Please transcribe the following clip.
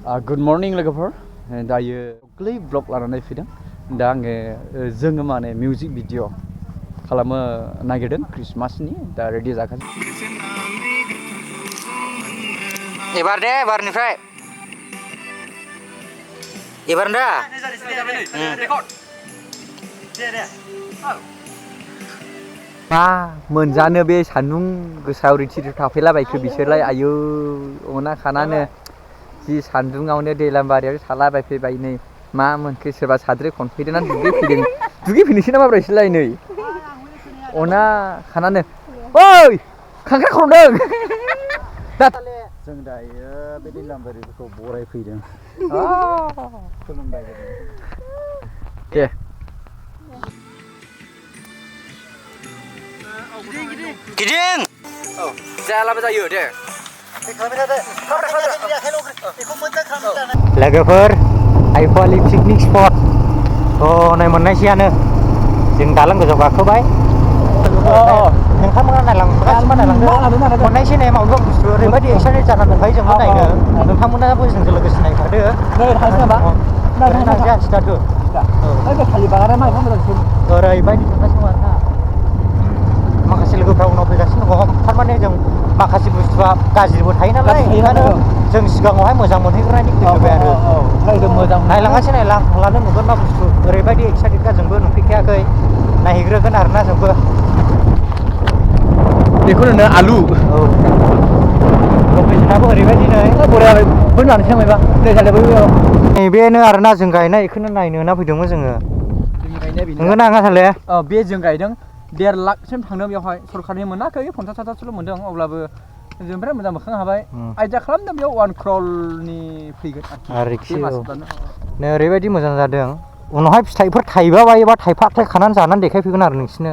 Good morning लोगोफोर दायो गोरलै ब्लग लानानै फैदों दा आङो जोङो माने मिउजिक भिडिअ खालामनो नागिरदों क्रिसमासनि दा रेडि जागासिनो एबार दे एबारनिफ्राय एबार दा मा मोनजानो बे सान्दुं गोसायाव रिथि थाफैलाबायखो बिसोरलाय आयौ अना खानानो जि सान्दुङावनो दैलामबारियाव सालाबायफैबाय नै मा मोनखो सोरबा साद्रि खनफैदों ना दुगैफैनोसै ना माब्रै बिसोरलाय नै अना खानानो ओइ खांख्राइ खनदों जों दायो बे दैलामबारिफोरखौ बरायफैदों खुलुमबाय दे गिदिं औ जायालाबो जायो दे लोगोफोर आइफवालि पिकनिक स्पट नै मोननायसैयानो जों दालां गोजौ गाखोबाय नोंथांमोना नायलांदो मोननायसै नै माबा बुस्थु ओरैबायदि एक्साइटेड जानानै दंखायो जोंबो नायनो नोंथांमोना जोंजों लोगोसे नायफादो ओरैबायदि थांगासिनो दं आरोना माखासे लोगोफ्रा उनाव फैगासिनो दङ थारमाने जों माखासे बुस्थुआ गाज्रिबो थायो नालाय ओंखायनो जों सिगाङावहाय मोजां मोनहैग्रोनायनि फैबाय आरो मोजां नायलांगासिनो नायलांब्लानो नुगोन मा बुस्थु ओरैबायदि एक्साइटेडखा जोंबो नुफैखायाखै नायहैग्रोगोन आरोना जोंबो बेखौनो होनो आलु लकेसनाबो ओरैबायदि नै नैबेनो आरोना जों गायनाय बेखौनो नायनो होना फैदोंमोन जोङो नोंगौ ना नङा साले बे जों गायदों 1.5 लाखसिम थांदों बेवहाय सरखारनि मोनाखै 50,000 मोनदों अब्लाबो जोंनिफ्राय मोजां मोखां हाबाय आइडिया खालामदों बेयाव 1 crore फैगोन आरोखि नै ओरैबायदि मोजां जादों उनावहाय फिथाइफोर थाइबा बायोबा थाइफा खानानै जानानै देखायफैगोन आरो नोंसिनो